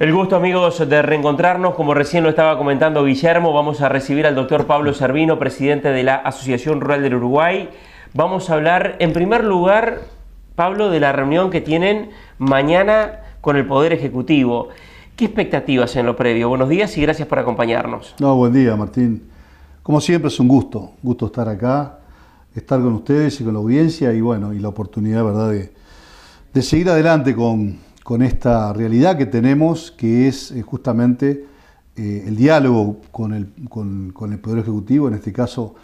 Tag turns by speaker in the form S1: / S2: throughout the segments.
S1: El gusto, amigos, de reencontrarnos. Como recién lo estaba comentando Guillermo, vamos a recibir al doctor Pablo Servino, presidente de la Asociación Rural del Uruguay. Vamos a hablar, en primer lugar, Pablo, de la reunión que tienen mañana con el Poder Ejecutivo. ¿Qué expectativas en lo previo? Buenos días y gracias por acompañarnos.
S2: No, buen día, Martín. Como siempre es un gusto estar acá, estar con ustedes y con la audiencia y bueno, y la oportunidad, ¿verdad?, de seguir adelante con esta realidad que tenemos, que es justamente el diálogo con el Poder Ejecutivo, en este caso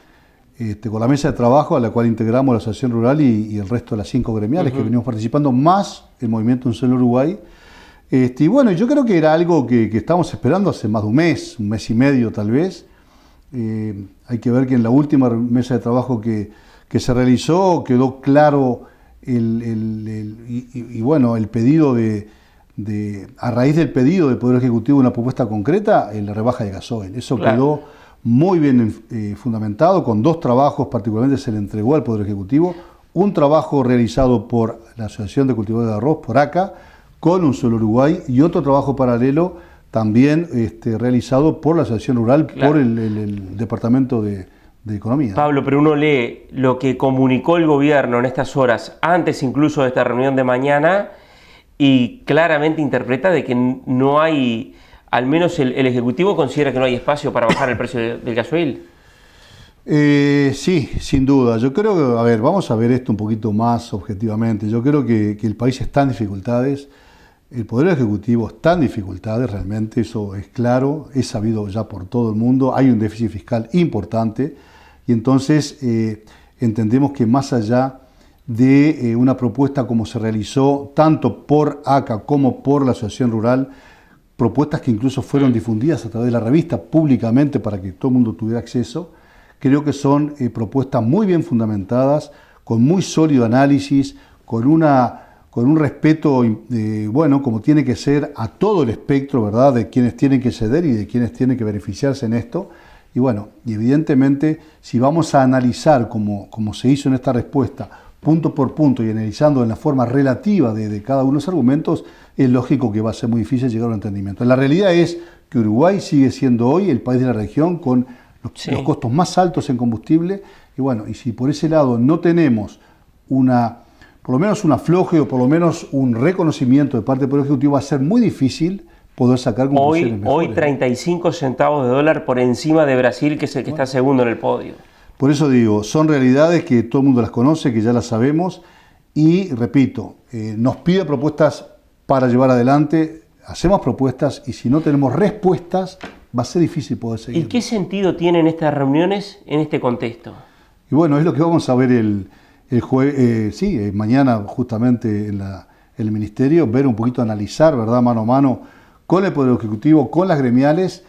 S2: con la mesa de trabajo a la cual integramos la Asociación Rural y el resto de las 5 gremiales que venimos participando, más el Movimiento Un Solo Uruguay. Y bueno, yo creo que era algo que estábamos esperando hace más de un mes y medio tal vez. Hay que ver que en la última mesa de trabajo que se realizó quedó claro bueno, el pedido a raíz del pedido del Poder Ejecutivo, una propuesta concreta, la rebaja de gasoil. Eso claro, quedó muy bien fundamentado, con 2 trabajos particularmente se le entregó al Poder Ejecutivo. Un trabajo realizado por la Asociación de Cultivadores de Arroz, por ACA, con Un Solo Uruguay, y otro trabajo paralelo también realizado por la Asociación Rural, claro, por el Departamento de Economía.
S1: Pablo, pero uno lee lo que comunicó el gobierno en estas horas, antes incluso de esta reunión de mañana, y claramente interpreta de que no hay, al menos el Ejecutivo considera que no hay espacio para bajar el precio del gasoil.
S2: Sí, sin duda. Yo creo que, a ver, vamos a ver esto un poquito más objetivamente. Yo creo que el país está en dificultades, el Poder Ejecutivo está en dificultades, realmente eso es claro, es sabido ya por todo el mundo, hay un déficit fiscal importante. Y entonces entendemos que más allá de una propuesta como se realizó tanto por ACA como por la Asociación Rural, propuestas que incluso fueron difundidas a través de la revista públicamente para que todo el mundo tuviera acceso, creo que son propuestas muy bien fundamentadas, con muy sólido análisis, con un respeto, bueno, como tiene que ser a todo el espectro, ¿verdad?, de quienes tienen que ceder y de quienes tienen que beneficiarse en esto. Y bueno, y evidentemente, si vamos a analizar como se hizo en esta respuesta, punto por punto y analizando en la forma relativa de cada uno de los argumentos, es lógico que va a ser muy difícil llegar a un entendimiento. La realidad es que Uruguay sigue siendo hoy el país de la región con los costos más altos en combustible. Y bueno, y si por ese lado no tenemos por lo menos un afloje o por lo menos un reconocimiento de parte del Poder Ejecutivo, va a ser muy difícil poder sacar conclusiones mejores.
S1: Hoy 35 centavos de dólar por encima de Brasil, que es el que está segundo en el podio. Por
S2: eso digo, son realidades que todo el mundo las conoce, que ya las sabemos, y repito, nos pide propuestas para llevar adelante, hacemos propuestas, y si no tenemos respuestas, va a ser difícil poder seguir.
S1: ¿Y qué sentido tienen estas reuniones en este contexto?
S2: Y bueno, es lo que vamos a ver mañana justamente en el Ministerio, ver un poquito, analizar, ¿verdad?, mano a mano, con el Poder Ejecutivo, con las gremiales,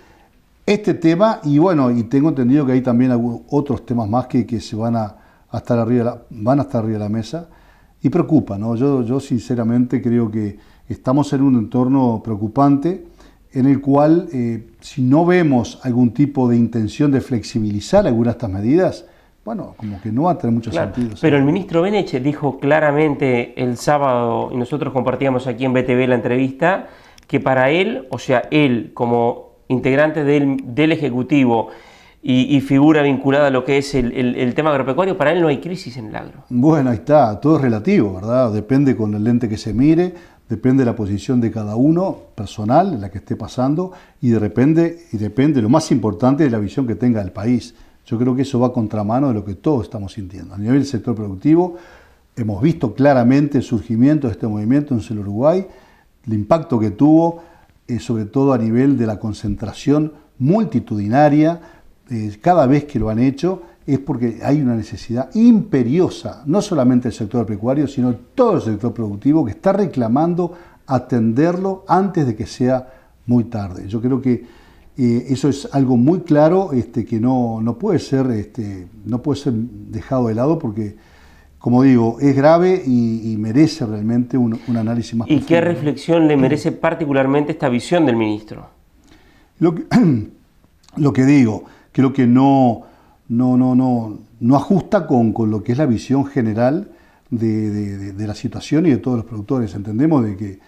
S2: este tema, y bueno, y tengo entendido que hay también otros temas más que se van a estar arriba de la mesa, y preocupa, ¿no? Yo sinceramente creo que estamos en un entorno preocupante, en el cual, si no vemos algún tipo de intención de flexibilizar algunas de estas medidas, bueno, como que no va a tener mucho sentido.
S1: Pero el ministro Benech dijo claramente el sábado, y nosotros compartíamos aquí en BTV la entrevista, que para él, o sea, él como integrante del Ejecutivo y figura vinculada a lo que es el tema agropecuario, para él no hay crisis en el agro.
S2: Bueno, ahí está, todo es relativo, ¿verdad? Depende con el lente que se mire, depende de la posición de cada uno, personal, en la que esté pasando, y depende, lo más importante, de la visión que tenga el país. Yo creo que eso va a contramano de lo que todos estamos sintiendo. A nivel del sector productivo, hemos visto claramente el surgimiento de este movimiento en el Uruguay, el impacto que tuvo, sobre todo a nivel de la concentración multitudinaria. Cada vez que lo han hecho es porque hay una necesidad imperiosa, no solamente del sector pecuario, sino todo el sector productivo, que está reclamando atenderlo antes de que sea muy tarde. Yo creo que eso es algo muy claro, que no puede ser dejado de lado, porque, como digo, es grave y merece realmente un análisis más profundo.
S1: ¿Y qué reflexión le merece particularmente esta visión del ministro?
S2: Lo que digo, creo que no ajusta con lo que es la visión general de la situación y de todos los productores. Entendemos de que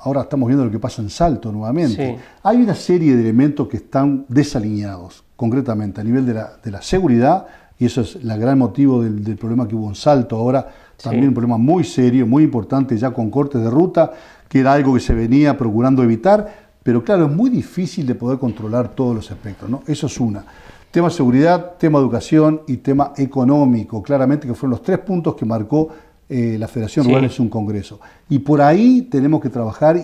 S2: ahora estamos viendo lo que pasa en Salto nuevamente.
S1: Sí.
S2: Hay una serie de elementos que están desalineados, concretamente a nivel de la seguridad, y eso es el gran motivo del problema que hubo en Salto ahora, también un problema muy serio, muy importante, ya con cortes de ruta, que era algo que se venía procurando evitar, pero claro, es muy difícil de poder controlar todos los aspectos, ¿no? Eso es una. Tema seguridad, tema educación y tema económico, claramente que fueron los 3 puntos que marcó la Federación Rural en su congreso. Y por ahí tenemos que trabajar,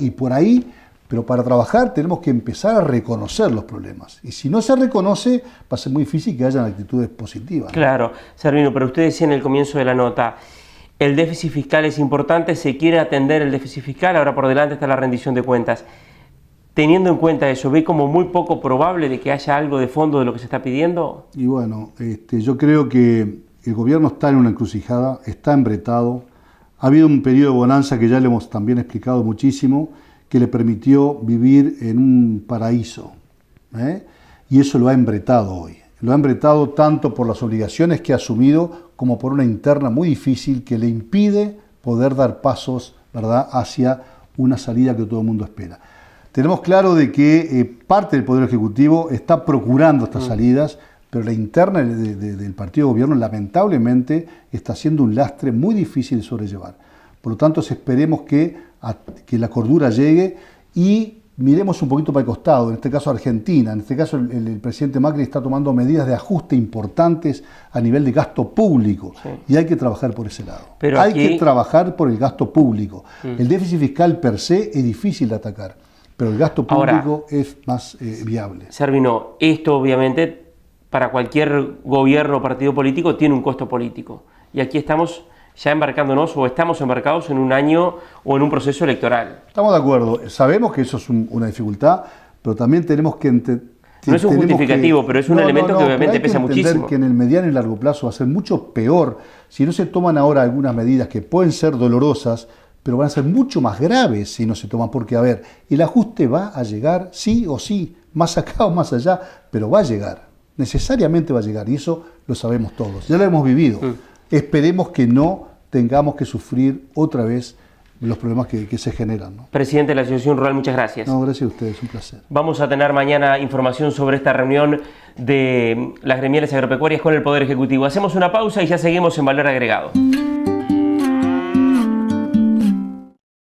S2: pero para trabajar tenemos que empezar a reconocer los problemas. Y si no se reconoce, va a ser muy difícil que hayan actitudes positivas, ¿no?
S1: Claro, Servino, pero usted decía en el comienzo de la nota, el déficit fiscal es importante, se quiere atender el déficit fiscal, ahora por delante está la rendición de cuentas. Teniendo en cuenta eso, ¿ve como muy poco probable de que haya algo de fondo de lo que se está pidiendo?
S2: Y bueno, yo creo que el gobierno está en una encrucijada, está embretado. Ha habido un periodo de bonanza que ya le hemos también explicado muchísimo, que le permitió vivir en un paraíso, y eso lo ha embretado hoy. Lo ha embretado tanto por las obligaciones que ha asumido como por una interna muy difícil que le impide poder dar pasos, ¿verdad?, hacia una salida que todo el mundo espera. Tenemos claro de que parte del Poder Ejecutivo está procurando estas salidas, pero la interna del partido de gobierno lamentablemente está siendo un lastre muy difícil de sobrellevar. Por lo tanto, esperemos que la cordura llegue y miremos un poquito para el costado, en este caso Argentina. En este caso el presidente Macri está tomando medidas de ajuste importantes a nivel de gasto público, y hay que trabajar por ese lado.
S1: Pero
S2: hay
S1: aquí...
S2: que trabajar por el gasto público. El déficit fiscal per se es difícil de atacar, pero el gasto público es más viable.
S1: Servino, esto obviamente para cualquier gobierno o partido político tiene un costo político. Y aquí estamos ya embarcándonos o estamos embarcados en un año o en un proceso electoral.
S2: Estamos de acuerdo. Sabemos que eso es una dificultad, pero también tenemos que entender...
S1: No es un justificativo, pero es un elemento que obviamente pesa muchísimo.
S2: Que en el mediano y largo plazo va a ser mucho peor si no se toman ahora algunas medidas que pueden ser dolorosas, pero van a ser mucho más graves si no se toman. Porque, a ver, el ajuste va a llegar sí o sí, más acá o más allá, pero va a llegar. Necesariamente va a llegar, y eso lo sabemos todos. Ya lo hemos vivido. Esperemos que no tengamos que sufrir otra vez los problemas que se generan, ¿no?
S1: Presidente de la Asociación Rural, muchas gracias.
S2: No, gracias a ustedes, un placer.
S1: Vamos a tener mañana información sobre esta reunión de las gremiales agropecuarias con el Poder Ejecutivo. Hacemos una pausa y ya seguimos en Valor Agregado.